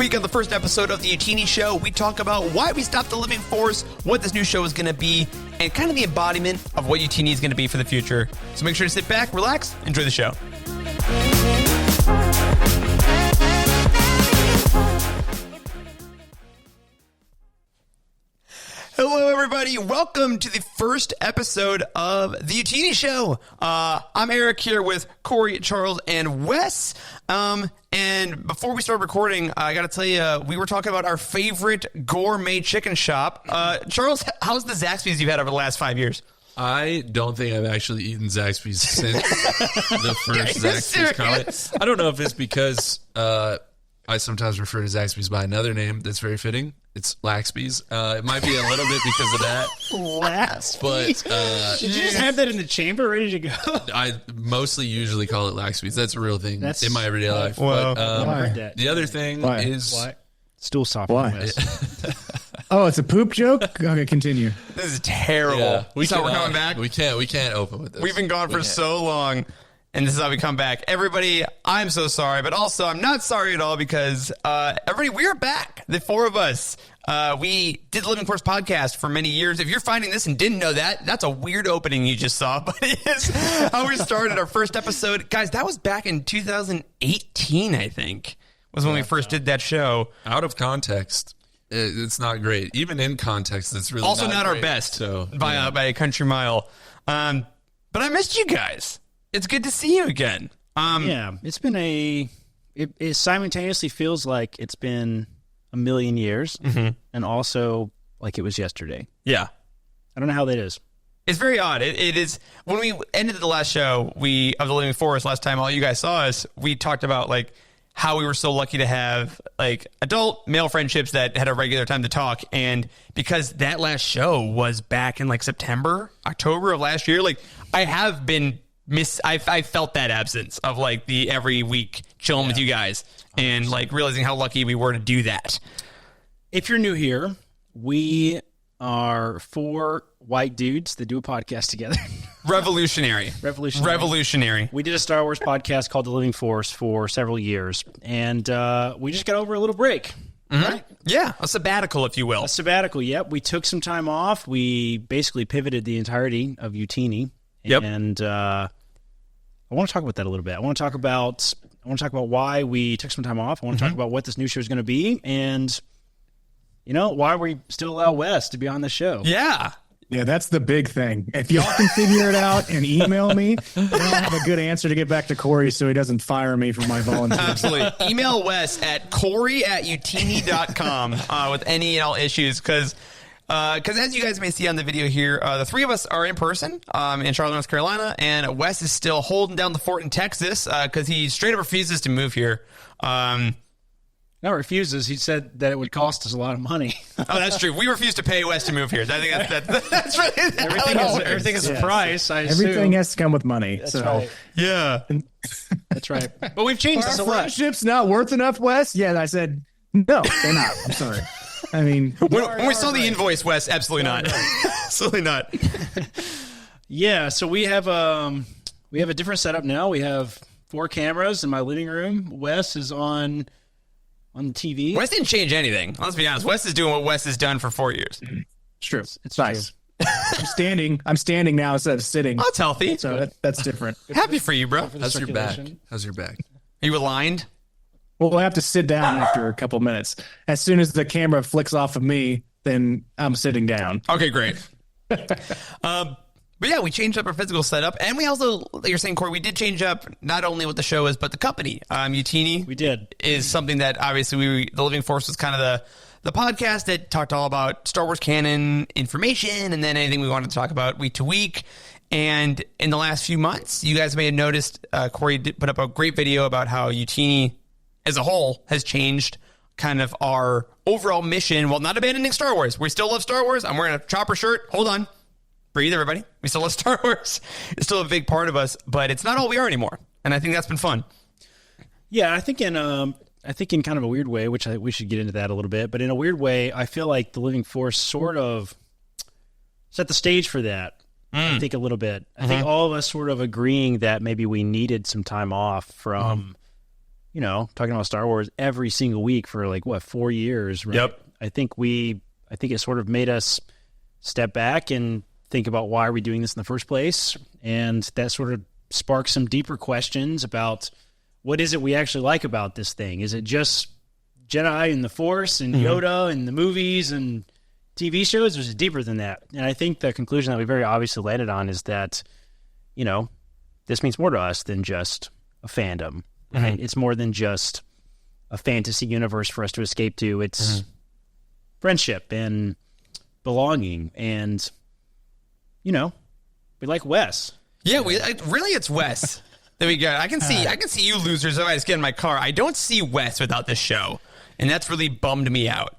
week on the first episode of the Youtini Show, we talk about why we stopped the living force, what this new show is going to be, and kind of the embodiment of what Youtini is going to be for the future. So make sure to sit back, relax, enjoy the show. Hello, everybody. Welcome to the first episode of the Youtini Show. I'm Eric here with Corey, Charles, and Wes. And before we start recording, I got to tell you, we were talking about our favorite gourmet chicken shop. Charles, how's the Zaxby's you've had over the last 5 years? I don't think I've actually eaten Zaxby's since the first Zaxby's comment. I don't know if it's because I sometimes refer to Zaxby's by another name that's very fitting. It's Laxby's. It might be a little bit because of that. Laxby's? But did you just have that in the chamber ready to go? I mostly usually call it Laxby's. That's a real thing in my everyday life. Well, but the other thing is... Why? Stool softening. Oh, it's a poop joke? Okay, continue. This is terrible. Yeah, we're coming back. We can't open with this. We've been gone for so long, and this is how we come back. Everybody, I'm so sorry, but also I'm not sorry at all because everybody, we are back. The four of us. We did the Living Force podcast for many years. If you're finding this and didn't know that, that's a weird opening you just saw, but it is how we started our first episode. Guys, that was back in 2018, I think, was when we first did that show. Out of context, it's not great. Even in context, it's really also not great. our best So by a country mile. But I missed you guys. It's good to see you again. Yeah, it's been it simultaneously feels like it's been a million years, and also like it was yesterday. Yeah. I don't know how that is. It's very odd. It is. When we ended the last show of the Living Forest last time all you guys saw us, we talked about like how we were so lucky to have like adult male friendships that had a regular time to talk. And because that last show was back in like September, October of last year, like I have been I felt that absence of like the every week chilling with you guys 100%. And like realizing how lucky we were to do that. If you're new here, we are four white dudes that do a podcast together. Revolutionary. We did a Star Wars podcast called The Living Force for several years, and we just got over a little break. Right? Yeah, a sabbatical, if you will. A sabbatical, yep. We took some time off. We basically pivoted the entirety of Youtini. Yep. And I want to talk about that a little bit. I want to talk about why we took some time off. I want to talk about what this new show is going to be, and why we still allow Wes to be on the show. Yeah. Yeah, that's the big thing. If y'all can figure it out and email me, then I'll have a good answer to get back to Corey so he doesn't fire me for my volunteer. Absolutely. Email Wes at Corey@Youtini.com with any and all issues, because as you guys may see on the video here, the three of us are in person in Charlotte, North Carolina, and Wes is still holding down the fort in Texas because he straight up refuses to move here. No, refuses. He said that it would cost us a lot of money. Oh, that's true. We refuse to pay Wes to move here. I think that's really everything is a price. I assume. Everything has to come with money. That's so right. Yeah, that's right. But we've changed this a lot. Friendship's not worth enough, Wes? Yeah, I said no, they're not. I'm sorry. I mean, when we saw the invoice, Wes, absolutely not. Absolutely not. Yeah, so we have a different setup now. We have 4 cameras in my living room. Wes is on the TV. Wes didn't change anything. Let's be honest. Wes is doing what Wes has done for 4 years. It's true. It's nice. I'm standing now instead of sitting. Oh, that's healthy. So that's different. Happy for you, bro. How's your back? Are you aligned? Well, I have to sit down after a couple minutes. As soon as the camera flicks off of me, then I'm sitting down. Okay, great. But yeah, we changed up our physical setup, and we also, like you're saying, Corey, we did change up not only what the show is, but the company. Youtini, we did, is something that obviously the Living Force was kind of the podcast that talked all about Star Wars canon information, and then anything we wanted to talk about week to week. And in the last few months, you guys may have noticed, Corey did put up a great video about how Youtini as a whole has changed kind of our overall mission while not abandoning Star Wars. We still love Star Wars. I'm wearing a Chopper shirt. Hold on. Breathe, everybody. We still love Star Wars. It's still a big part of us, but it's not all we are anymore. And I think that's been fun. Yeah, I think in kind of a weird way, which we should get into that a little bit, but in a weird way, I feel like the Living Force sort of set the stage for that. I think a little bit. I think all of us sort of agreeing that maybe we needed some time off from talking about Star Wars every single week for 4 years, right? Yep. I think it sort of made us step back and think about why are we doing this in the first place, and that sort of sparked some deeper questions about what is it we actually like about this thing. Is it just Jedi and the Force and Yoda and the movies and TV shows, or is it deeper than that? And I think the conclusion that we very obviously landed on is that, this means more to us than just a fandom. Right? It's more than just a fantasy universe for us to escape to. It's friendship and belonging, and we like Wes. Yeah, really it's Wes that we got. I can see you losers if I just get in my car. I don't see Wes without this show, and that's really bummed me out.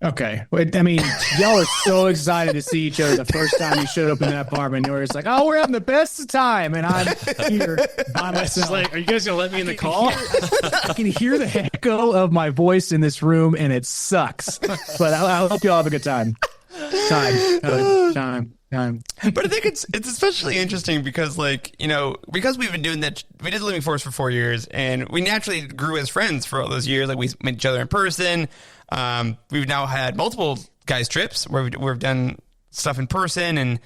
Okay. I mean, y'all are so excited to see each other the first time you showed up in that apartment. You were just like, oh, we're having the best of time. And I'm here by myself. Are you guys going to let me in the call? I can hear the echo of my voice in this room, and it sucks. But I hope y'all have a good time. Time. But I think it's especially interesting because, because we've been doing that, we did Living Force for 4 years, and we naturally grew as friends for all those years. Like, we met each other in person. We've now had multiple guys trips where we've done stuff in person, and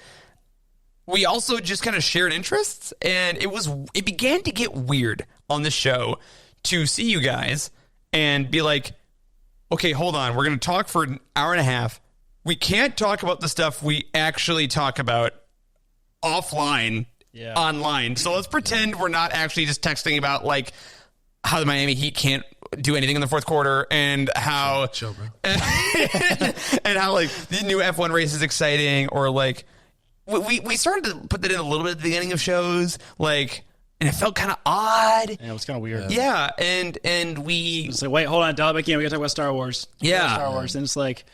we also just kind of shared interests. And it began to get weird on the show to see you guys and be like, okay, hold on, we're going to talk for an hour and a half. We can't talk about the stuff we actually talk about offline, online. So let's pretend we're not actually just texting about how the Miami Heat can't do anything in the fourth quarter, and how Chill, bro. and how the new F1 race is exciting, or we started to put that in a little bit at the beginning of shows, and it felt kind of odd. Yeah, it was kind of weird. Yeah, and we It's like, wait, hold on, dial back in. We got to talk about Star Wars. Yeah. Star Wars, and it's like,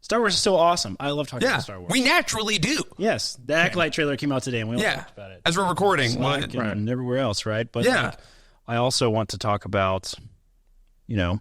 Star Wars is so awesome. I love talking about Star Wars. we naturally do. Yes, the Acolyte trailer came out today, and we all Yeah, talked about it. as we're recording. Slack and everywhere else, right? But Yeah. I also want to talk about, a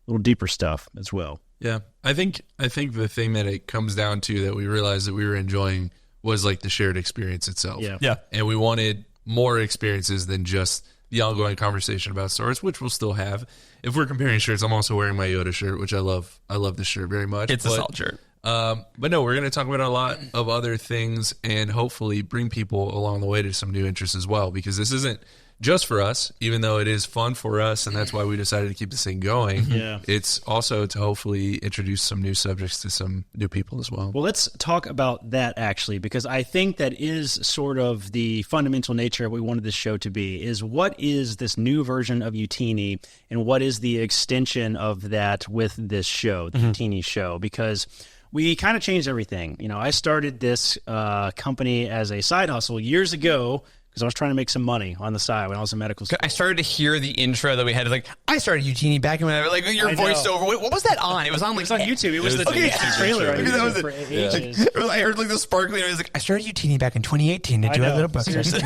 little deeper stuff as well. Yeah, I think the thing that it comes down to that we realized that we were enjoying was the shared experience itself. Yeah. And we wanted more experiences than just the ongoing conversation about Star Wars, which we'll still have. If we're comparing shirts, I'm also wearing my Yoda shirt, which I love. I love this shirt very much. It's a solid shirt. But no, we're going to talk about a lot of other things and hopefully bring people along the way to some new interests as well, because this isn't just for us, even though it is fun for us, and that's why we decided to keep this thing going. Yeah. It's also to hopefully introduce some new subjects to some new people as well. Well, let's talk about that, actually, because I think that is sort of the fundamental nature of what we wanted this show to be, is what is this new version of Youtini, and what is the extension of that with this show, the Youtini Show, because we kind of changed everything. I started this company as a side hustle years ago, because I was trying to make some money on the side when I was in medical school. I started to hear the intro that we had. I started Youtini back in when your voiceover. What was that on? It was on It was on YouTube. It was the trailer. Okay, that was it. For ages. I heard the sparkling. I was like, I started Youtini back in 2018 to do a little book. Seriously.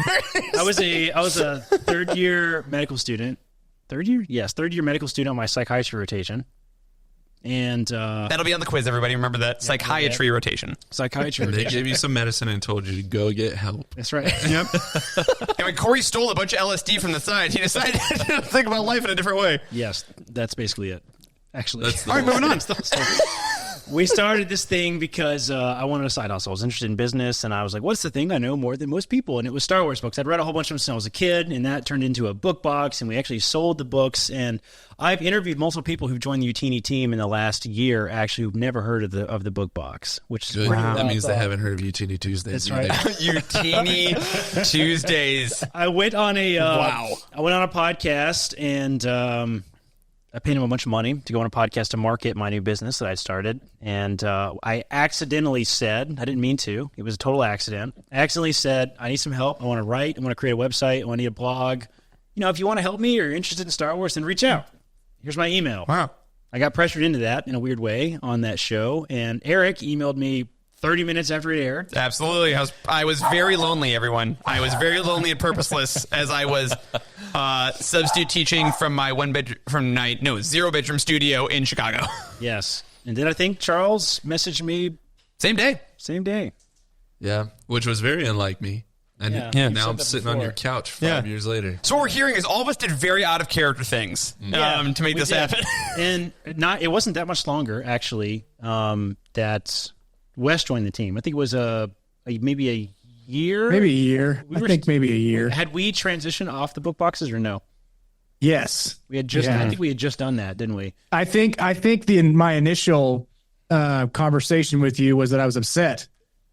I was a third year medical student. Third year? Yes, third year medical student on my psychiatry rotation. And that'll be on the quiz, everybody. Remember that. Psychiatry rotation. Psychiatry And they rotation. gave you some medicine and told you to go get help. That's right. Yep. And when Corey stole a bunch of LSD from the side, he decided to think about life in a different way. Yes, that's basically it. Actually. That's the All right, moving on. We started this thing because I wanted a side hustle. I was interested in business, and I was like, what's the thing I know more than most people? And it was Star Wars books. I'd read a whole bunch of them since I was a kid, and that turned into a book box, and we actually sold the books. And I've interviewed multiple people who've joined the Youtini team in the last year, actually, who've never heard of the book box, which is Good. pretty That wild. means they haven't heard of Youtini Tuesdays. That's right. Youtini Tuesdays. I went on a Wow. I went on a podcast, and I paid him a bunch of money to go on a podcast to market my new business that I'd started. And I accidentally said, I didn't mean to, it was a total accident. I accidentally said, I need some help. I want to write. I want to create a website. I want to need a blog. If you want to help me or you're interested in Star Wars, then reach out. Here's my email. Wow. I got pressured into that in a weird way on that show. And Eric emailed me 30 minutes after it aired. Absolutely. I was very lonely, everyone. I was very lonely and purposeless as I was substitute teaching from my zero bedroom studio in Chicago. Yes. And then I think Charles messaged me Same day. same day. Yeah, which was very unlike me. And Yeah. now You I'm said that sitting on before. your couch 5 years later. So what we're hearing is all of us did very out of character things to make this happen. And it wasn't that much longer, actually, that Wes joined the team. I think it was maybe a year. Maybe a year. I think maybe a year. Had we transitioned off the book boxes or no? Yes. We had just. Yeah. I think we had just done that, didn't we? I think my initial conversation with you was that I was upset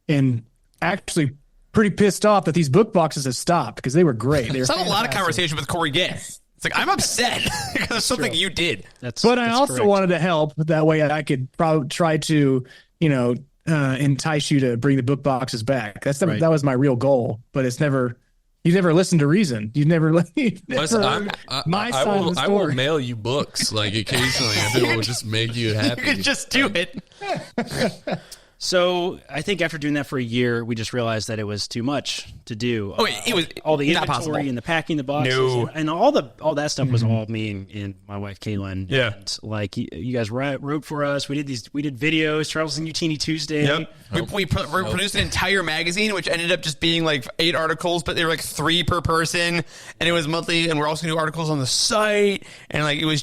and actually pretty pissed off that these book boxes have stopped because they were great. They were It's not a lot of fantastic. conversation with Corey Gay. It's like, I'm upset because of something you did. But I also correct. wanted to help. That way I could probably try to, entice you to bring the book boxes back. That was my real goal. But you never listened to reason. You never Wes, heard my side of the I will story. mail you books like occasionally if it will just make you happy. You could just do it. So I think after doing that for a year, we just realized that it was too much to do. Oh, it was all the not inventory possible. and the packing the boxes No. and all that stuff was all me and my wife Kaylin. Yeah. And, like you guys wrote for us. We did videos. Charles and Youtini Tuesday. Yep. We produced an entire magazine, which ended up just being like 8 articles, but they were like 3 per person, and it was monthly. And we're also going to do articles on the site, and like it was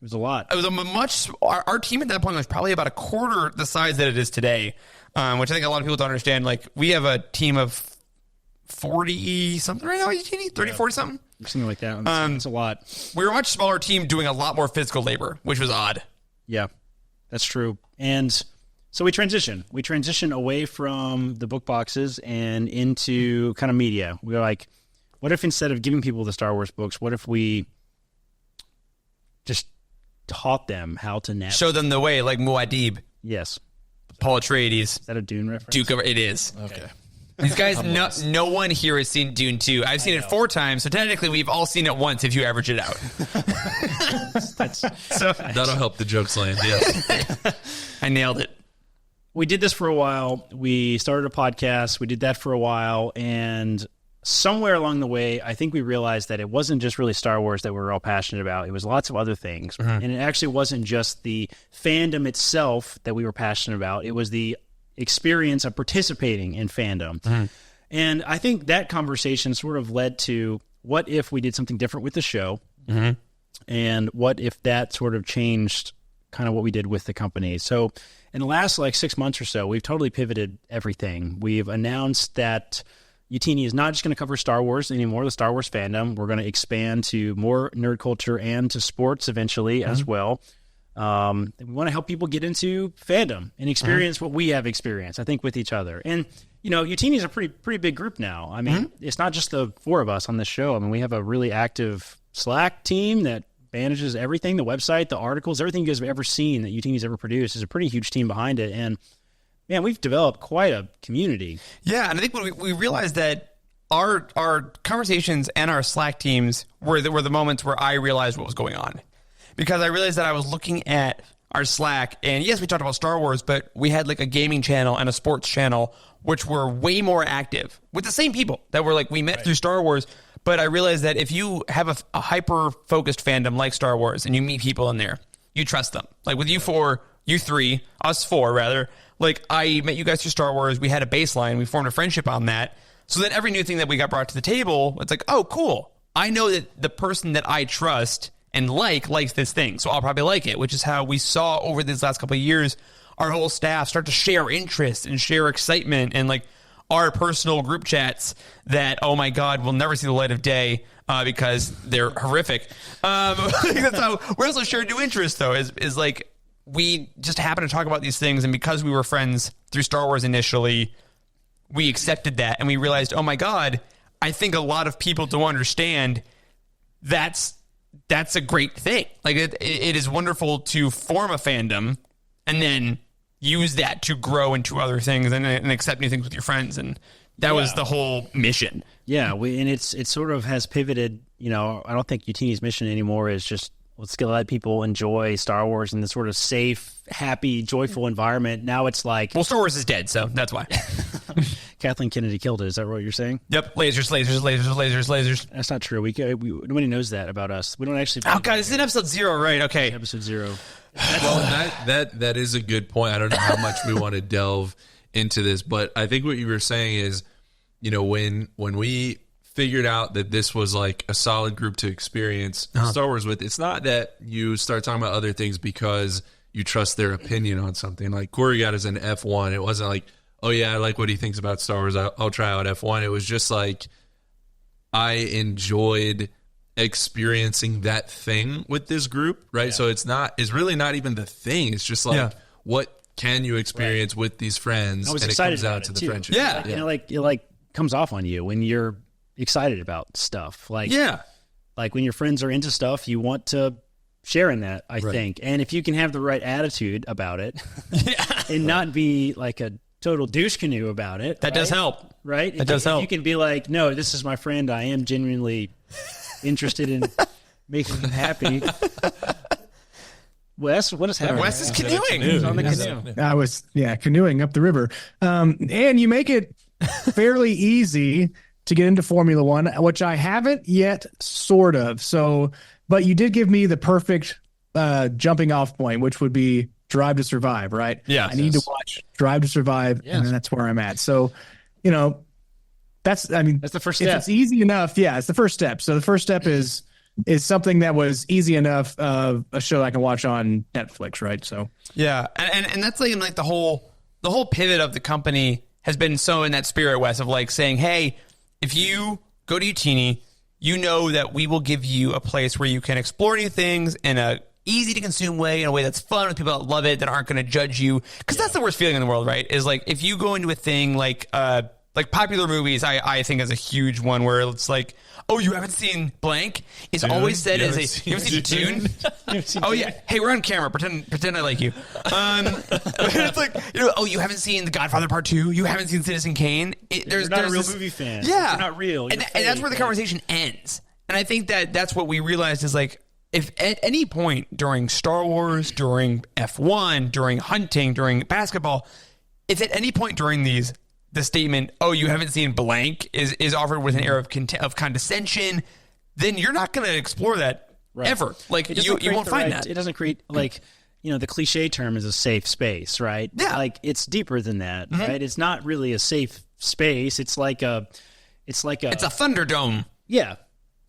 It was a lot. It was our team at that point was probably about a quarter the size that it is today, which I think a lot of people don't understand. Like, we have a team of 40 something right now, 30, 40 something. Something like that. It's a lot. We were a much smaller team doing a lot more physical labor, which was odd. Yeah, that's true. And so we transitioned. We transitioned away from the book boxes and into kind of media. We were like, what if instead of giving people the Star Wars books, what if we just taught them how to navigate? Show them the way, like Muad'Dib, Yes. Paul Atreides, Is that a Dune reference? Duke of it is. Okay. These guys, no one here has seen Dune 2. I've seen it 4 times, so technically we've all seen it once if you average it out. So That'll help the jokes land, yes. I nailed it. We did this for a while. We started a podcast. We did that for a while. And somewhere along the way, I think we realized that it wasn't just really Star Wars that we were all passionate about. It was lots of other things. And it actually wasn't just the fandom itself that we were passionate about. It was the experience of participating in fandom. And I think that conversation sort of led to, what if we did something different with the show? And what if that sort of changed kind of what we did with the company? So in the last 6 months or so, we've totally pivoted everything. We've announced that Youtini is not just going to cover Star Wars anymore, the Star Wars fandom. We're going to expand to more nerd culture and to sports eventually as well. We want to help people get into fandom and experience what we have experienced, I think, with each other. And, Youtini is a pretty big group now. I mean, it's not just the 4 of us on this show. I mean, we have a really active Slack team that manages everything, the website, the articles, everything you guys have ever seen that Youtini's ever produced. Is a pretty huge team behind it. And, man, we've developed quite a community. Yeah, and I think when we realized that our conversations and our Slack teams were the moments where I realized what was going on. Because I realized that I was looking at our Slack, and yes, we talked about Star Wars, but we had like a gaming channel and a sports channel, which were way more active with the same people that were we met through Star Wars. But I realized that if you have a hyper-focused fandom like Star Wars and you meet people in there, you trust them. Like with you 3, us 4 rather, I met you guys through Star Wars. We had a baseline. We formed a friendship on that. So that every new thing that we got brought to the table, it's like, oh, cool. I know that the person that I trust and likes this thing, so I'll probably like it, which is how we saw over these last couple of years our whole staff start to share interest and share excitement, and our personal group chats that, oh my God, will never see the light of day because they're horrific. That's how we also share new interests, though, is we just happen to talk about these things, and because we were friends through Star Wars initially, we accepted that, and we realized, oh my God, I think a lot of people don't understand that's a great thing. It is wonderful to form a fandom and then use that to grow into other things and accept new things with your friends. And that was the whole mission. Yeah, and it sort of has pivoted. I don't think Youtini's mission anymore is just let's let people enjoy Star Wars in this sort of safe, happy, joyful environment. Now it's like, well, Star Wars is dead, so that's why. Kathleen Kennedy killed it. Is that what you're saying? Yep, lasers. That's not true. We nobody knows that about us. We don't actually. Oh God, this is in episode 0, right? Okay, episode 0. Well, that is a good point. I don't know how much we want to delve into this, but I think what you were saying is when we figured out that this was like a solid group to experience Star Wars with, it's not that you start talking about other things because you trust their opinion on something. Like Corey got us an F1. It wasn't like, oh yeah, I like what he thinks about Star Wars, I'll try out F1. It was just like, I enjoyed experiencing that thing with this group, right? So it's really not even the thing. It's just like, what can you experience with these friends? I was and it excited comes about out it to the too. friendship. Yeah. And it comes off on you when you're excited about stuff. Like when your friends are into stuff, you want to share in that, I think. And if you can have the right attitude about it and not be like a total douche canoe about it. That does help. Right? That does help. You can be like, no, this is my friend. I am genuinely interested in making him happy. Wes, what is happening? Wes is canoeing. He's on the canoe. I was canoeing up the river. And you make it fairly easy to get into Formula One, which I haven't yet, sort of. So, but you did give me the perfect jumping off point, which would be Drive to Survive, right? Yeah. I need to watch Drive to Survive, and then that's where I'm at. So, that's the first step. If it's easy enough, it's the first step. So the first step is something that was easy enough of a show I can watch on Netflix, right? So and that's like the whole pivot of the company has been so in that spirit, Wes, of like saying, hey, if you go to Youtini, you know that we will give you a place where you can explore new things in a easy to consume way, in a way that's fun with people that love it, that aren't going to judge you. Because that's the worst feeling in the world, right? Is like if you go into a thing like popular movies, I think is a huge one where it's like, oh, you haven't seen blank? It's always said as a, you haven't seen Dune? Oh yeah, hey, we're on camera. Pretend I like you. It's like, oh, you haven't seen The Godfather Part 2? You haven't seen Citizen Kane? You're not a real movie fan. Yeah, you're not real. And that's where the conversation ends. And I think that's what we realized is like, if at any point during Star Wars, during F1, during hunting, during basketball, if at any point during these, the statement, oh, you haven't seen blank is offered with an air of condescension, then you're not going to explore that ever. Like you won't find that. It doesn't create the cliche term is a safe space, right? Yeah. Like it's deeper than that, right? It's not really a safe space. It's like a Thunderdome. Yeah.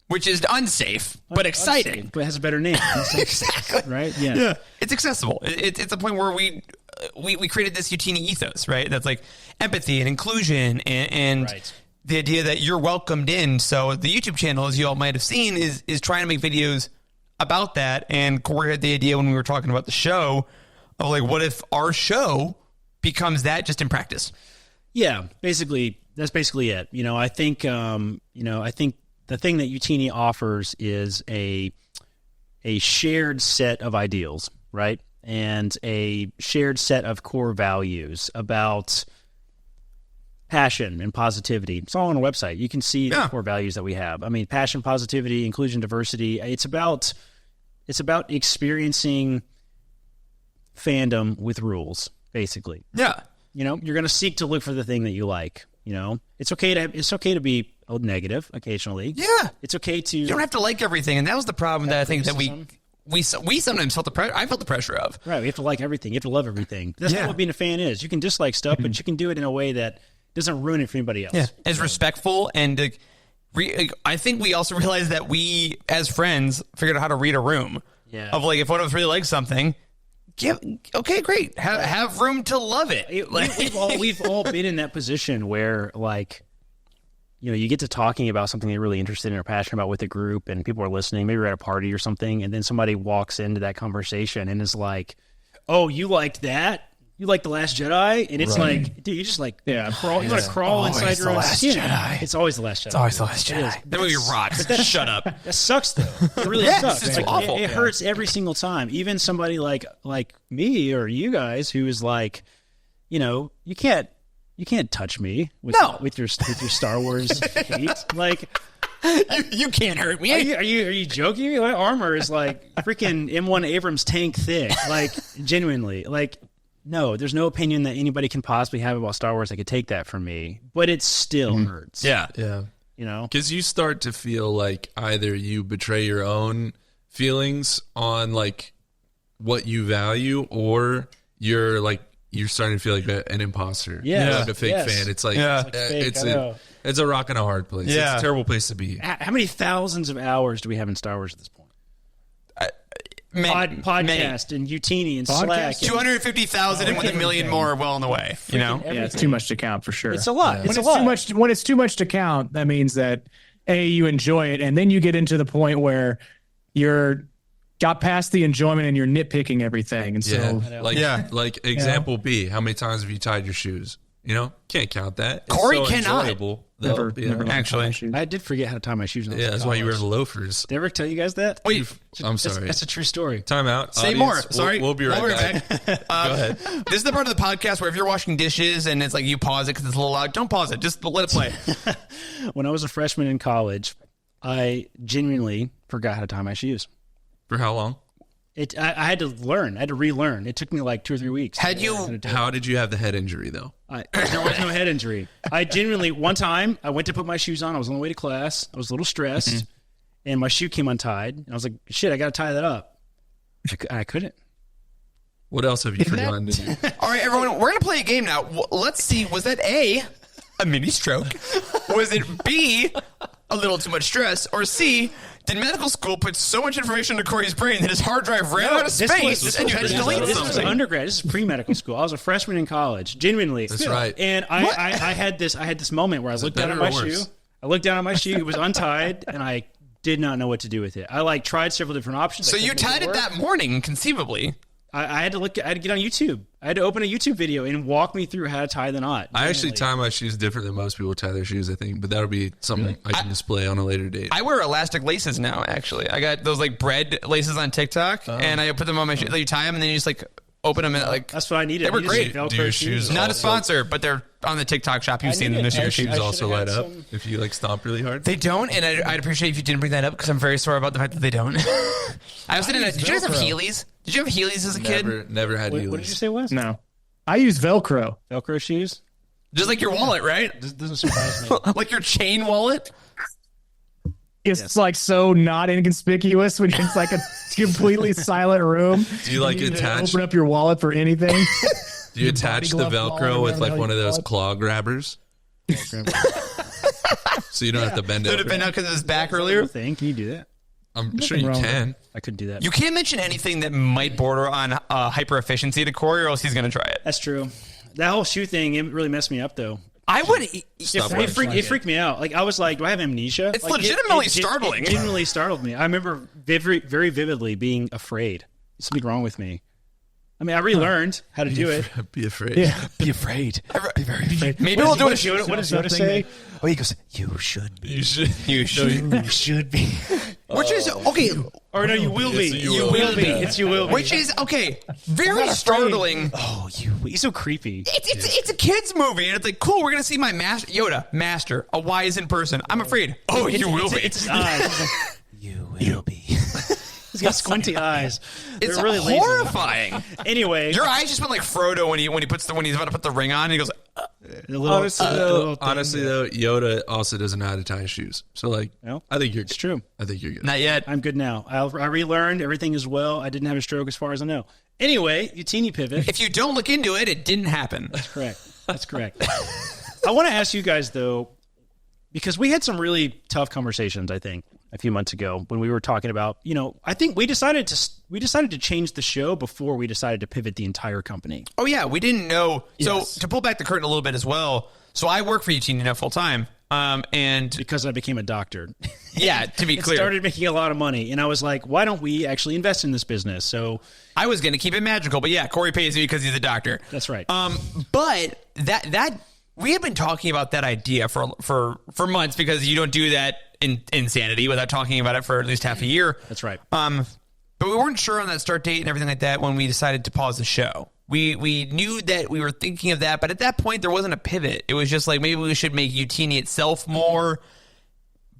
Which is unsafe, but exciting. Unsafe, but it has a better name. Exactly. Right? Yeah. It's accessible. It's a point where we created this Youtini ethos, right? That's like empathy and inclusion and the idea that you're welcomed in. So the YouTube channel, as you all might have seen, is trying to make videos about that. And Corey had the idea when we were talking about the show of like, what if our show becomes that just in practice? Yeah, basically, that's basically it. I think the thing that Youtini offers is a shared set of ideals, right? And a shared set of core values about passion and positivity. It's all on our website. You can see the core values that we have. I mean, passion, positivity, inclusion, diversity. It's about experiencing fandom with rules, basically. Yeah. You're going to seek to look for the thing that you like. It's okay to be negative occasionally. Yeah. It's okay to... You don't have to like everything. And that was the problem that I think that we sometimes felt the pressure. I felt the pressure of. Right. We have to like everything. You have to love everything. That's not what being a fan is. You can dislike stuff, but you can do it in a way that doesn't ruin it for anybody else. Yeah. As respectful. And I think we also realized that we, as friends, figured out how to read a room. Yeah. Of like, if one of us really likes something, okay, great. Have room to love it. We've all been in that position where, like, you get to talking about something you're really interested in or passionate about with a group, and people are listening. Maybe you're at a party or something, and then somebody walks into that conversation and is like, "Oh, you liked that? You like The Last Jedi?" And it's like, dude, you just like crawl. You want to crawl inside your own skin. It's always The Last Jedi. It's always The Last Jedi. That movie rocks. Shut up. That sucks, though. It really sucks. It's like, awful. It hurts every single time. Even somebody like me or you guys who is like, you can't touch me with your Star Wars hate. Like, you can't hurt me. Are you joking? My armor is like freaking M1 Abrams tank thick. Like, genuinely. Like, no, there's no opinion that anybody can possibly have about Star Wars that could take that from me. But it still hurts. Yeah. Because you start to feel like either you betray your own feelings on like what you value, or you're like you're starting to feel like an imposter. Yeah. Like a fake fan. It's like, Yeah. it's a rock and a hard place. Yeah. It's a terrible place to be. How many thousands of hours do we have in Star Wars at this point? Podcast and Youtini and Slack. 250,000 and with a million more well on the way. You know, Yeah, it's too much to count for sure. It's a lot. When It's a lot. too much. When it's too much to count, that means that you enjoy it, and then you get into the point where you're got past the enjoyment and you're nitpicking everything, and so Like example B, how many times have you tied your shoes? You know, can't count that. It's Corey so cannot. enjoyable, though. never actually. I did forget how to tie my shoes. Yeah, that's why you wear loafers. Did I ever tell you guys that? Wait, I'm sorry. That's a true story. Time out. say Audience, more. Sorry. We'll be right back. Go ahead. This is the part of the podcast where if you're washing dishes and it's like you pause it because it's a little loud, don't pause it. Just let it play. When I was a freshman in college, I genuinely forgot how to tie my shoes. For how long? I had to learn. I had to relearn. It took me like 2 or 3 weeks. Had you? How did you have the head injury, though? There was no head injury. I genuinely, one time, I went to put my shoes on. I was on the way to class. I was a little stressed, and my shoe came untied. And I was like, shit, I got to tie that up. I couldn't. What else have you forgotten to do? All right, everyone, we're gonna play a game now. Let's see. Was that A, a mini stroke? Was it B, a little too much stress? Or C, did medical school put so much information into Corey's brain that his hard drive ran out of space and you had to delete This was something? undergrad. This is pre-medical school. I was a freshman in college. Genuinely. That's right. And I had this moment where I looked down at my shoe. I looked down at my shoe. It was untied, and I did not know what to do with it. I tried several different options. So you tied it that morning, conceivably. I had to look. I had to get on YouTube. I had to open a YouTube video and walk me through how to tie the knot. I actually tie my shoes different than most people tie their shoes, I think, but that'll be something I can display on a later date. I wear elastic laces now, actually. I got those like bread laces on TikTok, and I put them on my shoes. You tie them, and then you just like open them and like. That's what I needed. They were I great. needed some Do your Velcro shoes Not a also- sponsor, but they're on the TikTok shop. You've seen them. needed They're Your super it. cheap. shoes I also should've light had up some- if you like stomp really hard. They don't, and I'd appreciate if you didn't bring that up because I'm very sorry about the fact that they don't. I also didn't. Did you guys have Heelys? Did you have Heelys as a kid? Never had What did you Heelys. say, Wes? no, I use Velcro. Velcro shoes? Just like your wallet, right? This doesn't surprise me. Like your chain wallet. It's like so not inconspicuous when it's like a completely silent room. Do you like You need to attach? open up your wallet for anything? Do you attach the glove wallet, Velcro with whatever like the one of hell you those call it. claw grabbers? So you don't have to bend Did over. it bend out because of his back earlier? Thing. Can you do that? I'm sure you wrong with can. I couldn't do that. You can't mention anything that might border on hyper efficiency to Corey, or else he's going to try it. That's true. That whole shoe thing, it really messed me up, though. I would. It freaked me out. Like, I was like, do I have amnesia? It's Like, legitimately startling. It genuinely startled me. I remember very vividly being afraid. There's something wrong with me. I mean, I relearned how to do it. Be afraid. Yeah. Be afraid. Be very afraid. Maybe we'll do What it. does Yoda say? Oh, he goes, you should be. You should. You should. You should be. Which is okay. Or no, you will be. It's a You will be. It's you will be. Which is okay. Very startling. Oh, he's so creepy. It's a kids movie, and it's like cool. We're gonna see my master Yoda, a wizened person. I'm afraid. Oh, you will be. It's his eyes. You will be. He's got squinty eyes. It's They're really lazy. horrifying. Anyway, Your eyes just went like Frodo when he's about to put the ring on. And he goes, Honestly, though, Yoda also doesn't know how to tie his shoes. So, like, No. I think you're. it's true. I think you're good. "Not yet." I'm good now. I relearned everything as well. I didn't have a stroke as far as I know. Anyway, Youtini pivot. If you don't look into it, it didn't happen. Correct. That's correct. I want to ask you guys though, because we had some really tough conversations, I think, a few months ago when we were talking about, I think we decided to change the show before we decided to pivot the entire company. Oh yeah, we didn't know. Yes. So to pull back the curtain a little bit as well. So I work for Youtini now full time, and Because I became a doctor. yeah, to be It clear, started making a lot of money, and I was like, why don't we actually invest in this business? So I was going to keep it magical, but yeah, Corey pays me because he's a doctor. that's right. But that we have been talking about that idea for months because you don't do that in insanity without talking about it for at least half a year. That's right. But we weren't sure on that start date and everything like that when we decided to pause the show. We knew that we were thinking of that, but at that point there wasn't a pivot. It was just like maybe we should make Youtini itself more.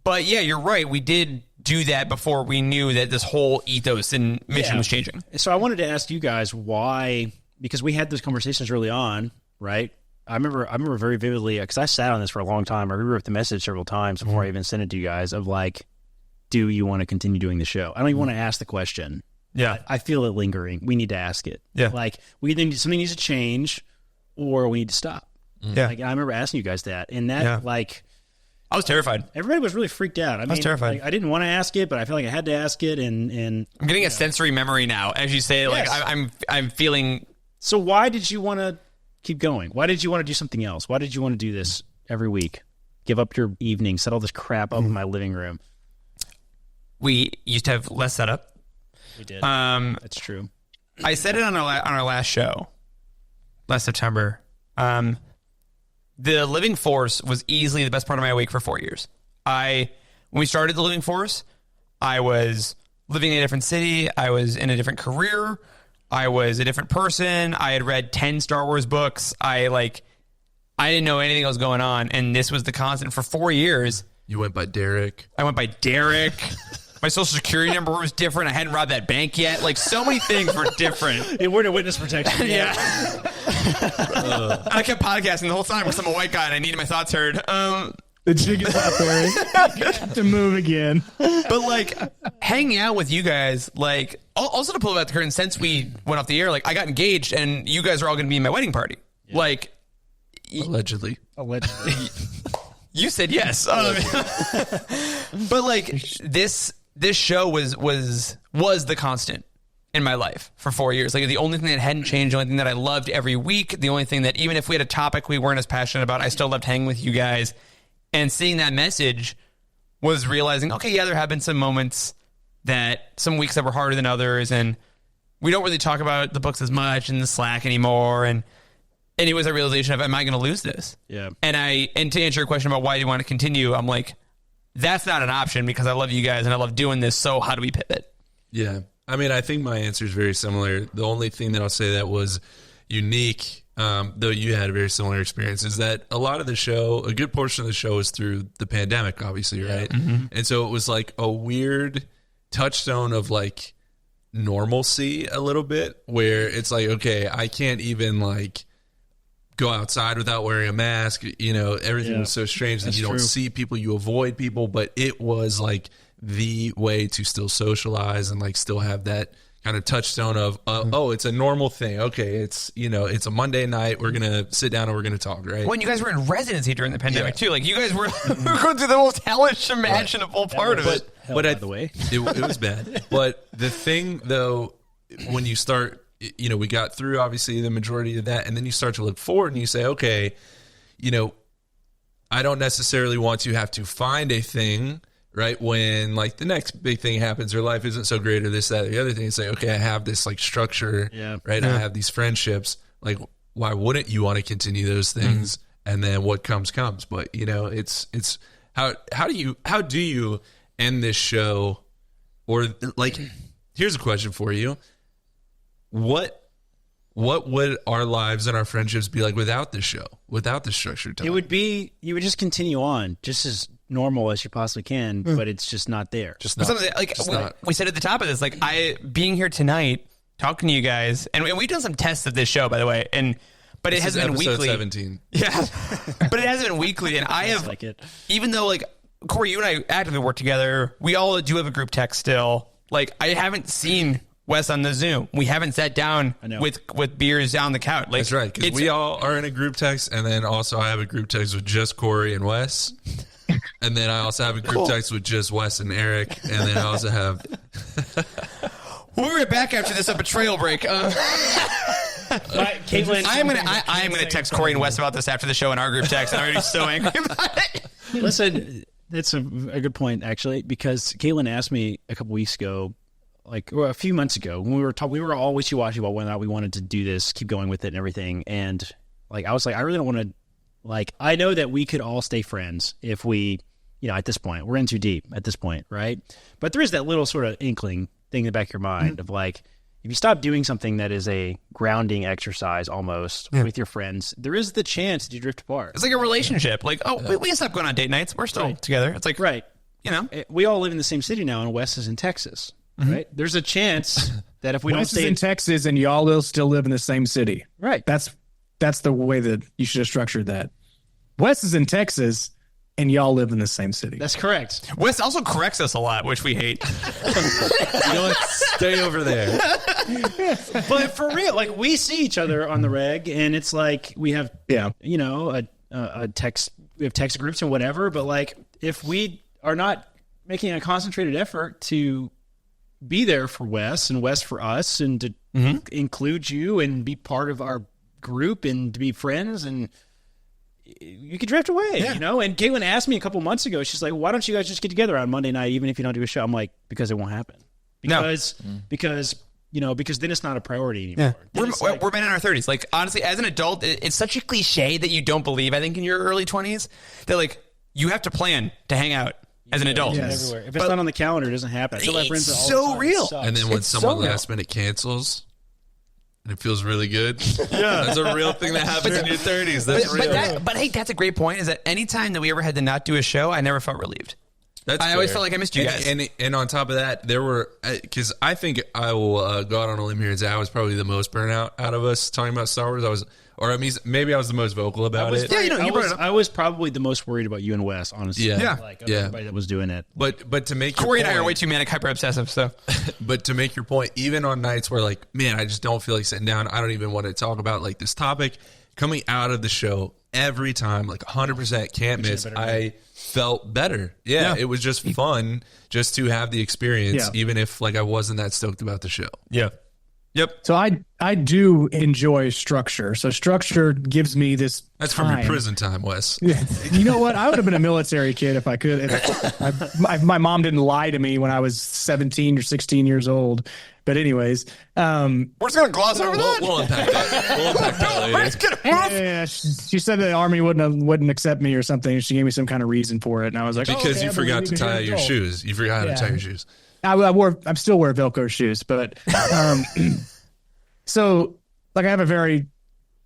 But yeah, you're right. We did do that before we knew that this whole ethos and mission was changing. So I wanted to ask you guys why, because we had those conversations early on, right? I remember very vividly because I sat on this for a long time. I rewrote the message several times before I even sent it to you guys of like, do you want to continue doing the show? I don't even want to ask the question. Yeah. I feel it lingering. We need to ask it. Yeah. Like something needs to change, or we need to stop. Yeah. Like I remember asking you guys that, and that like I was terrified. everybody was really freaked out. I was terrified. Like, I didn't want to ask it, but I feel like I had to ask it, and I'm getting a sensory memory now as you say. Like Yes. I'm feeling. So why did you want to keep going? Why did you want to do something else? Why did you want to do this every week? Give up your evening, set all this crap up in my living room. We used to have less setup. We did. That's true. I said it on our last show, last September. The Living Force was easily the best part of my week for 4 years. When we started the Living Force, I was living in a different city. I was in a different career. I was a different person. I had read 10 Star Wars books. I didn't know anything was going on, and this was the constant for 4 years. You went by Derek. I went by Derek. My social security number was different. I hadn't robbed that bank yet. Like, so many things were different. It weren't a witness protection. Yeah. I kept podcasting the whole time because I'm a white guy and I needed my thoughts heard. The jig is out there. You have to move again. But like hanging out with you guys, like also to pull back the curtain, since we went off the air, like I got engaged and you guys are all going to be in my wedding party. Yeah. Like Allegedly. You said yes. But like this show was the constant in my life for 4 years. Like the only thing that hadn't changed, the only thing that I loved every week, the only thing that even if we had a topic we weren't as passionate about, I still loved hanging with you guys. And seeing that message was realizing, okay, yeah, there have been some moments some weeks that were harder than others, and we don't really talk about the books as much in the Slack anymore. And it was a realization of, am I going to lose this? Yeah. And to answer your question about why do you want to continue, I'm like, that's not an option because I love you guys and I love doing this. So how do we pivot? Yeah. I mean, I think my answer is very similar. The only thing that I'll say that was unique, though you had a very similar experience, is that a lot of the show, a good portion of the show is through the pandemic, obviously, right? Mm-hmm. And so it was like a weird touchstone of like normalcy a little bit, where it's like, okay, I can't even like go outside without wearing a mask. You know, everything was so strange that you don't see people, you avoid people, but it was like the way to still socialize and like still have that kind of touchstone of, oh, it's a normal thing. Okay, it's, you know, it's a Monday night. We're going to sit down and we're going to talk, right? When you guys were in residency during the pandemic too, like you guys were, were going through the most hellish imaginable part of it. But by the way, it was bad. But the thing though, when you start, you know, we got through obviously the majority of that, and then you start to look forward and you say, okay, you know, I don't necessarily want to have to find a thing, right, when like the next big thing happens or life isn't so great or this, that, or the other thing. It's like, okay, I have this like structure, right? I have these friendships. Like, why wouldn't you want to continue those things? And then what comes. But you know, it's how do you end this show? Or like, here's a question for you. What would our lives and our friendships be like without this show, without the structured time? you would just continue on just as normal as you possibly can, but it's just not there. Just not. Like we said at the top of this, like being here tonight, talking to you guys, and we've done some tests of this show, by the way, but it hasn't been weekly. 17. Yeah, but it hasn't been weekly, and I have like it. Even though like Corey, you and I actively work together, we all do have a group text still. Like I haven't seen Wes on the Zoom. We haven't sat down with beers on the couch. Like, that's right, because we all are in a group text, and then also I have a group text with just Corey and Wes. And then I also have a group text with just Wes and Eric. And then I also have... We'll be right back after this betrayal break. Caitlin, I am gonna text Corey and Wes about this after the show in our group text. I'm already so angry about it. Listen, that's a good point, actually, because Caitlin asked me a couple weeks ago, or a few months ago, when we were all wishy-washy about whether or not we wanted to do this, keep going with it and everything. And like, I was like, I really don't want to, like, I know that we could all stay friends if we, you know, at this point, we're in too deep at this point, right? But there is that little sort of inkling thing in the back of your mind of like, if you stop doing something that is a grounding exercise almost with your friends, there is the chance that you drift apart. It's like a relationship. Like, we can stop going on date nights. We're still together. It's like, you know, we all live in the same city now, and Wes is in Texas. Right? There's a chance that if we don't stay in Texas and y'all will still live in the same city. Right. That's the way that you should have structured that. Wes is in Texas and y'all live in the same city. That's correct. Wes also corrects us a lot, which we hate. You know what? Stay over there. But for real, like we see each other on the reg, and it's like we have, you know, a text. We have text groups and whatever. But like, if we are not making a concentrated effort to be there for Wes and Wes for us, and to include you and be part of our group and to be friends, and you could drift away, you know? And Caitlin asked me a couple months ago, she's like, why don't you guys just get together on Monday night, even if you don't do a show? I'm like, because it won't happen. Because you know, because then it's not a priority anymore. Yeah. We're men in our 30s. Like, honestly, as an adult, it's such a cliche that you don't believe, I think, in your early 20s, that, like, you have to plan to hang out as an adult. Yes. Everywhere. If it's not on the calendar, it doesn't happen. I feel like it's all so the time. real. And then when someone last minute cancels, and it feels really good. That's a real thing that happens in your 30s. That's real. But hey, that's a great point, is that any time that we ever had to not do a show, I never felt relieved. I always felt like I missed you guys. And on top of that, there were, because I think I will go out on a limb here and say I was probably the most burnout out of us talking about Star Wars. Maybe I was the most vocal about it. I was probably the most worried about you and Wes, honestly. Everybody that was doing it. But to make Corey and I are way too manic, hyper obsessive. So, but to make your point, even on nights where, like, man, I just don't feel like sitting down, I don't even want to talk about like this topic. Coming out of the show every time, like 100%, can't miss. I felt better. Yeah, it was just fun just to have the experience, even if like I wasn't that stoked about the show. Yeah. Yep. So I do enjoy structure. So structure gives me this. That's from your prison time, Wes. Yeah. You know what? I would have been a military kid if I could. My mom didn't lie to me when I was 17 or 16 years old. But anyways, we're just gonna gloss over that. We'll unpack that. We'll unpack that later. Yeah, she said the army wouldn't accept me or something. She gave me some kind of reason for it, and I was like, because you forgot to tie your shoes. You forgot how to tie your shoes. I still wear Velcro shoes, but so like I have a very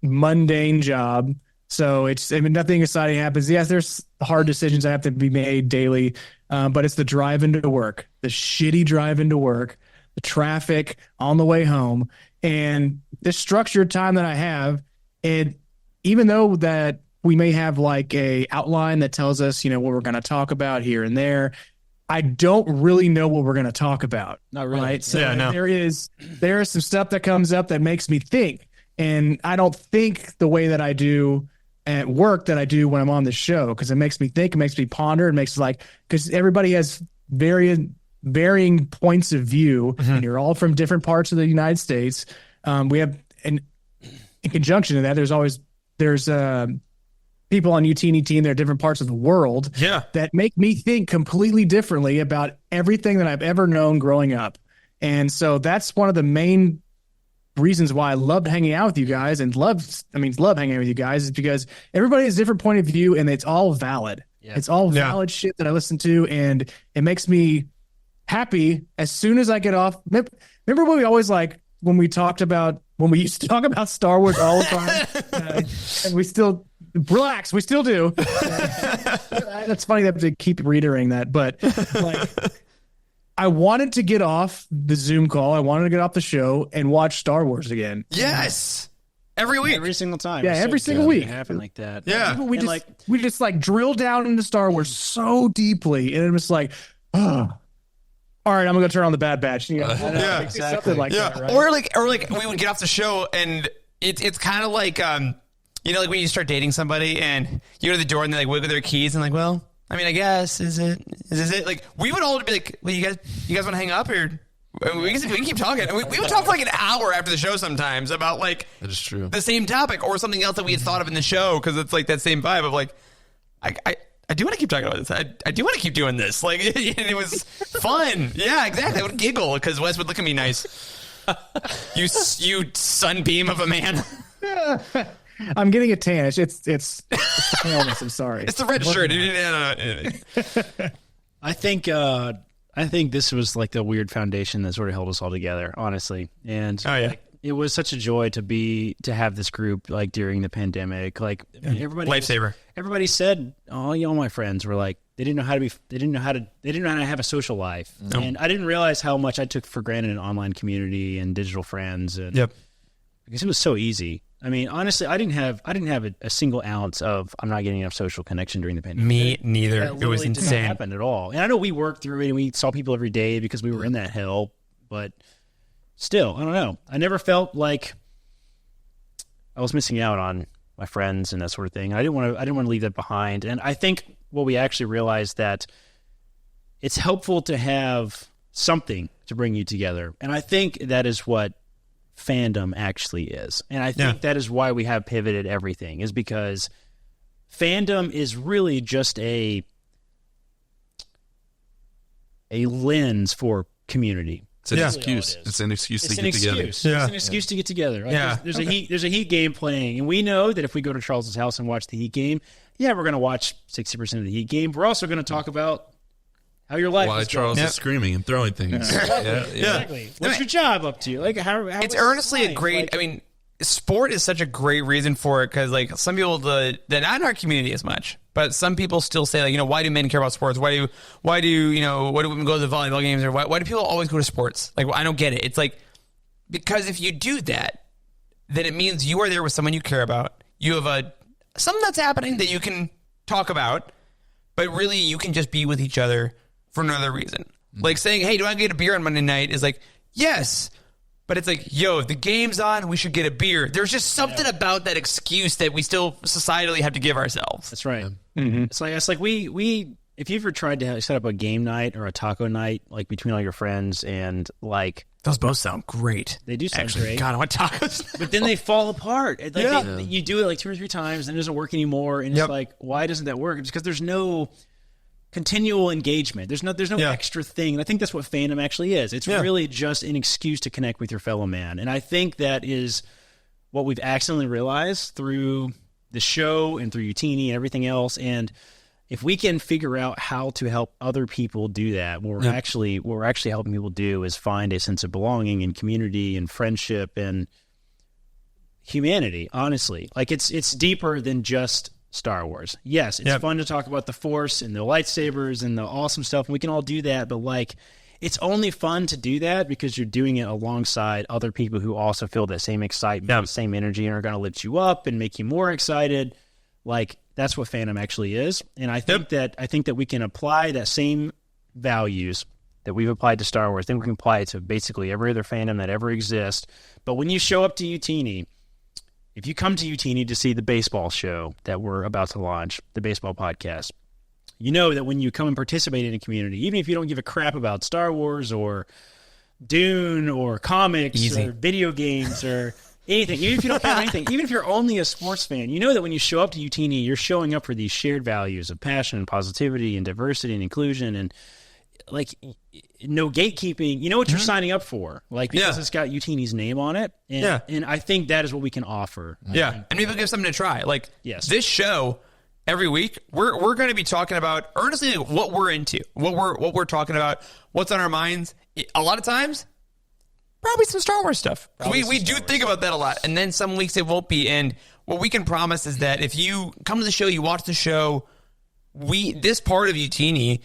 mundane job. So nothing exciting happens. Yes, there's hard decisions that have to be made daily, but it's the drive into work, the shitty drive into work, the traffic on the way home, and this structured time that I have. And even though that we may have like a outline that tells us, you know, what we're going to talk about here and there, I don't really know what we're going to talk about. Not really. Right? So there is some stuff that comes up that makes me think, and I don't think the way that I do at work that I do when I'm on the show, because it makes me think, it makes me ponder, it makes like, because everybody has varying points of view, and you're all from different parts of the United States. We have, and in conjunction to that, there's people on Youtini team that are different parts of the world that make me think completely differently about everything that I've ever known growing up. And so that's one of the main reasons why I loved hanging out with you guys, and love hanging out with you guys, is because everybody has a different point of view, and it's all valid. It's all valid shit that I listen to, and it makes me happy as soon as I get off. Remember when we always when we used to talk about Star Wars all the time, and we still relax. We still do. That's funny that they keep reiterating that, but like, I wanted to get off the Zoom call. I wanted to get off the show and watch Star Wars again. Yes. Every week. Every single time. Yeah, every single week. It happened like that. Yeah. We just drill down into Star Wars so deeply, and it was like, oh, all right, I'm gonna turn on the Bad Batch. You know, exactly. Something like that, right? Or like we would get off the show, and it's kind of like you know, like when you start dating somebody and you go to the door and they like wiggle their keys and like, well, I mean, I guess is this it? Like, we would all be like, well, you guys want to hang up, or we can keep talking. We would talk for like an hour after the show sometimes about like, that is true, the same topic or something else that we had thought of in the show, because it's like that same vibe of like, I do want to keep talking about this. I do want to keep doing this. Like, and it was fun. Yeah, exactly. I would giggle because Wes would look at me nice. You sunbeam of a man. I'm getting a tan. It's paleness. I'm sorry. It's the red shirt. I think this was like the weird foundation that sort of held us all together, honestly. And it was such a joy to have this group like during the pandemic. Like everybody, lifesaver. Everybody said, "Oh, all my friends were like, they didn't know how to have a social life." And I didn't realize how much I took for granted an online community and digital friends. And because it was so easy. I mean, honestly, I didn't have a single ounce of I'm not getting enough social connection during the pandemic. Me neither. That It was literally did not insane. happen at all. And I know we worked through it and we saw people every day because we were in that hell. But still, I don't know. I never felt like I was missing out on my friends and that sort of thing. I didn't want to leave that behind. And I think what we actually realized that it's helpful to have something to bring you together. And I think that is what fandom actually is. And I think that is why we have pivoted everything, is because fandom is really just a lens for community. It's an excuse. It's an excuse to get together. It's an excuse to get together. Like there's a Heat game playing, and we know that if we go to Charles's house and watch the Heat game, we're going to watch 60% of the Heat game. We're also going to talk about how your life Why is Charles going. is screaming and throwing things. Exactly. What's your job up to? Like how It's is earnestly a life? great. Like, I mean, sport is such a great reason for it because, like, some people that not in our community as much, but some people still say, like, why do men care about sports? Why do why do women go to the volleyball games, or why do people always go to sports? Like, I don't get it. It's like, because if you do that, then it means you are there with someone you care about. You have something that's happening that you can talk about, but really you can just be with each other for another reason. Like saying, hey, do I get a beer on Monday night? Is like, yes. But it's like, yo, if the game's on, we should get a beer. There's just something about that excuse that we still societally have to give ourselves. That's right. It's like we if you ever tried to set up a game night or a taco night, like between all your friends, and like Those both sound great. they do sound Actually, great, God, I want tacos. but then they fall apart. You do it like 2 or 3 times, and it doesn't work anymore. And it's like, why doesn't that work? It's because there's no continual engagement. There's no extra thing. And I think that's what fandom actually is. It's really just an excuse to connect with your fellow man. And I think that is what we've accidentally realized through the show and through Youtini and everything else. And if we can figure out how to help other people do that, what we're actually helping people do is find a sense of belonging and community and friendship and humanity. Honestly, like it's deeper than just Star Wars. Yes, it's fun to talk about the Force and the lightsabers and the awesome stuff, and we can all do that, but like it's only fun to do that because you're doing it alongside other people who also feel that same excitement, the same energy, and are going to lift you up and make you more excited. Like that's what fandom actually is. And I think that we can apply that same values that we've applied to Star Wars. I think we can apply it to basically every other fandom that ever exists. But when you show up to Youtini, if you come to Youtini to see the baseball show that we're about to launch, the baseball podcast, you know that when you come and participate in a community, even if you don't give a crap about Star Wars or Dune or comics or video games or anything, even if you don't care about anything, even if you're only a sports fan, you know that when you show up to Youtini, you're showing up for these shared values of passion and positivity and diversity and inclusion and like no gatekeeping. You know what you're signing up for, like because it's got Youtini's name on it. And, and I think that is what we can offer. Yeah, and people give something to try. Like Yes. this show every week, we're going to be talking about earnestly what we're into, what we're talking about, what's on our minds. A lot of times, probably some Star Wars stuff. We do think about that a lot, and then some weeks it won't be. And what we can promise is that if you come to the show, you watch the show, this part of Youtini,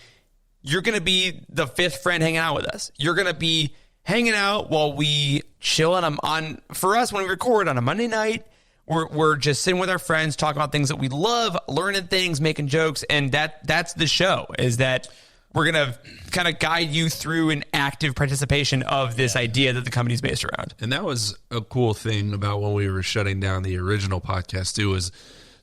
you're going to be the fifth friend hanging out with us. You're going to be hanging out while we chill on for us when we record on a Monday night. We're just sitting with our friends, talking about things that we love, learning things, making jokes, and that's the show. Is that we're gonna kind of guide you through an active participation of this idea that the company's based around. And that was a cool thing about when we were shutting down the original podcast too, was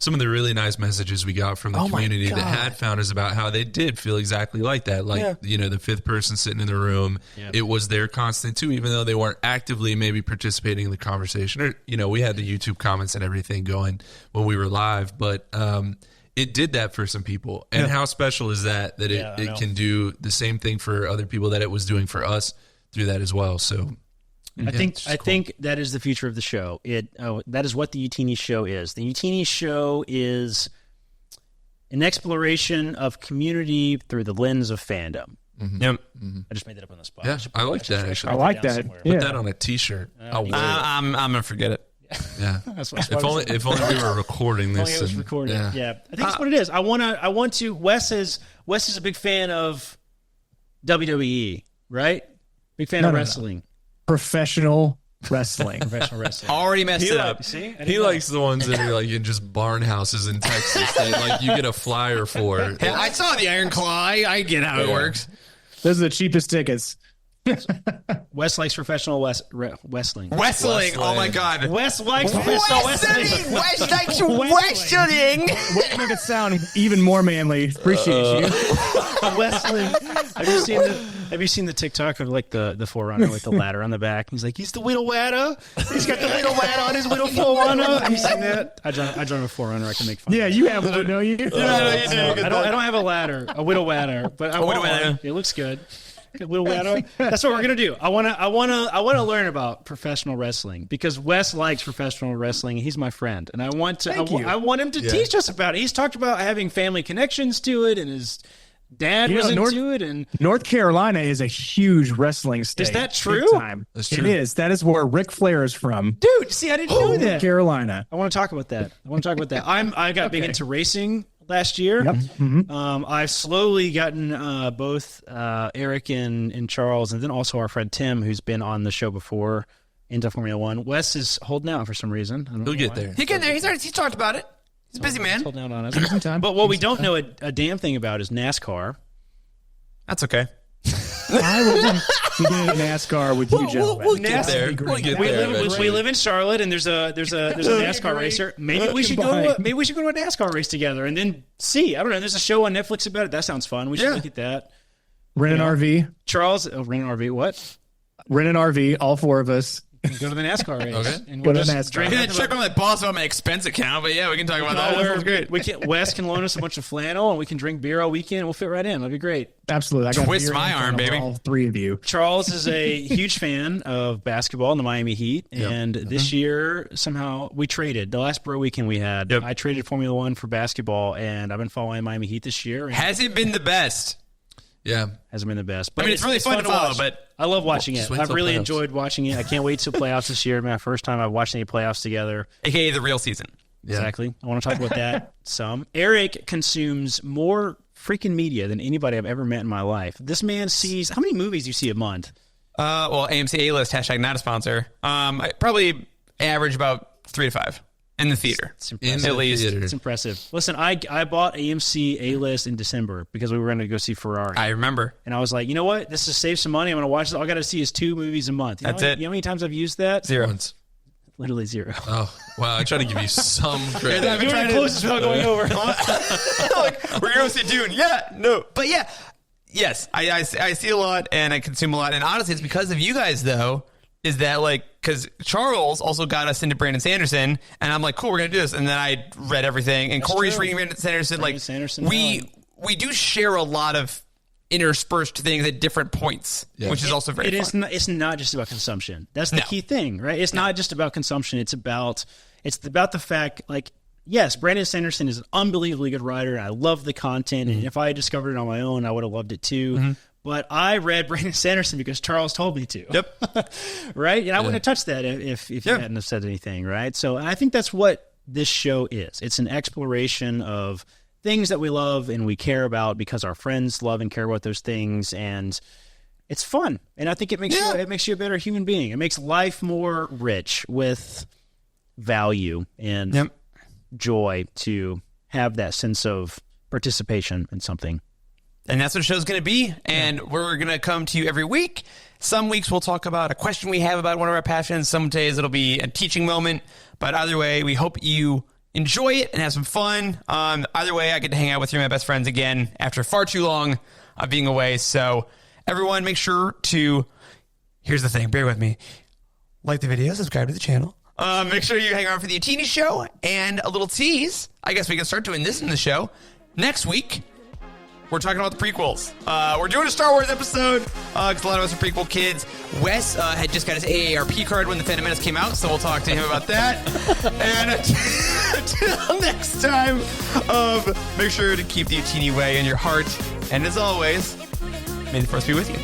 some of the really nice messages we got from the community that had founders about how they did feel exactly like that. Like, the fifth person sitting in the room, it was their constant too, even though they weren't actively maybe participating in the conversation. Or, we had the YouTube comments and everything going when we were live, but it did that for some people. And how special is that it can do the same thing for other people that it was doing for us through that as well. So I think that is the future of the show. That is what the Youtini Show is. The Youtini Show is an exploration of community through the lens of fandom. Mm-hmm. Yep. I just made that up on the spot. Yeah, I like that actually. I like that. Put that on a T-shirt. I'm gonna forget it. Yeah. If only we were recording this. If only I was recording. Yeah. I think that's what it is. I want to. Wes is a big fan of WWE, right? Big fan of wrestling. Professional wrestling. Professional wrestling. Already messed it up. See? I didn't He know. likes the ones that are like in just barn houses in Texas that like you get a flyer for. Yeah, I saw the Iron Claw. I get how it Yeah. works. Those are the cheapest tickets. Wes likes professional wrestling. Wrestling. Oh my God. Wes likes professional wrestling. West likes wrestling. Way to make it sound even more manly. Appreciate you. Wrestling. Have you seen the TikTok of like the Forerunner with the ladder on the back? He's like, he's the Widow Ladder. He's got the Widow Ladder on his Widow Forerunner. Have you seen that? I drive a Forerunner. I can make fun. Yeah, of you have one, don't you? I don't have a ladder, a Widow Ladder, but I want Widow Ladder. one. It looks good. Widow Ladder. That's what we're gonna do. I wanna learn about professional wrestling because Wes likes professional wrestling. He's my friend, and I want to. I want him to teach us about it. He's talked about having family connections to it, and his dad was into it. And North Carolina is a huge wrestling state. Is that true? Big time. That's It true. is. That is where Ric Flair is from. dude, see, I didn't know North that. Carolina. I want to talk about that. I got big into racing last year. Yep. I've slowly gotten both Eric and Charles, and then also our friend Tim, who's been on the show before, into Formula One. Wes is holding out for some reason. I don't know He'll get why. there. He get there. He's talked about it. He's a busy man. He's holding out on us. Time. But what we don't know a damn thing about is NASCAR. That's okay. I would be doing NASCAR with you, gentlemen. We'll get there. We'll get We there. live, eventually. we live in Charlotte, and there's a NASCAR racer. Maybe we should go to a NASCAR race together, and then see. I don't know. There's a show on Netflix about it. That sounds fun. We should look at that. Rent an RV. Charles, rent an RV. What? Rent an RV. All four of us. Go to the NASCAR race. Okay. And Go we'll to just NASCAR. drink I'm at gonna the- check on that boss on my expense account, but yeah, we can talk about that. That sounds great. Wes can loan us a bunch of flannel, and we can drink beer all weekend. We'll fit right in. That'd be great. Absolutely. I got Twist beer my and arm, flannel for baby. All three of you. Charles is a huge fan of basketball and the Miami Heat, and this year somehow we traded. The last bro weekend we had, I traded Formula One for basketball, and I've been following Miami Heat this year. And Has it been the best? Yeah. hasn't been the best. But I mean, it's really fun to follow, watch. but I love watching Just it. wait I've till really playoffs. enjoyed watching it. I can't wait till playoffs this year. My first time I've watched any playoffs together. AKA the real season. Exactly. I want to talk about that some. Eric consumes more freaking media than anybody I've ever met in my life. This man sees how many movies do you see a month? Well, AMC A-list, hashtag not a sponsor. I probably average about 3 to 5 in the theater. It's In impressive. the At least. theater. It's impressive. Listen, I bought AMC A-list in December because we were going to go see Ferrari. I remember. And I was like, you know what? This is save some money. I'm going to watch this. All I got to see is 2 movies a month. That's know, it. You know how many times I've used that? 0. Once. Literally 0. Oh, wow. I try to give you some credit. You were the closest without going over. Like, we're going to see Dune. Yeah, no. But yeah, yes, I see a lot and I consume a lot. And honestly, it's because of you guys, though, is that like, because Charles also got us into Brandon Sanderson, and I'm like, cool, we're going to do this. And then I read everything, and Corey's true. reading Brandon Sanderson. Brandon Like, Sanderson, we do share a lot of interspersed things at different points, which is also very fun. It's not just about consumption. That's the No. key thing, right? It's not just about consumption. It's about the fact, like, yes, Brandon Sanderson is an unbelievably good writer. And I love the content, and if I had discovered it on my own, I would have loved it too. But I read Brandon Sanderson because Charles told me to. Yep. Right? And I wouldn't have touched that if you hadn't have said anything, right? So I think that's what this show is. It's an exploration of things that we love and we care about because our friends love and care about those things, and it's fun. And I think it makes you a better human being. It makes life more rich with value and joy to have that sense of participation in something. And that's what the show's going to be. And we're going to come to you every week. Some weeks we'll talk about a question we have about one of our passions. Some days it'll be a teaching moment. But either way, we hope you enjoy it and have some fun. Either way, I get to hang out with you, my best friends, again after far too long of being away. So everyone, make sure to, here's the thing, bear with me. Like the video, subscribe to the channel. Make sure you hang around for the Youtini Show, and a little tease. I guess we can start doing this in the show. Next week, we're talking about the prequels. We're doing a Star Wars episode because a lot of us are prequel kids. Wes had just got his AARP card when the Phantom Menace came out, so we'll talk to him about that. And until next time, make sure to keep the Youtini way in your heart. And as always, may the Force be with you.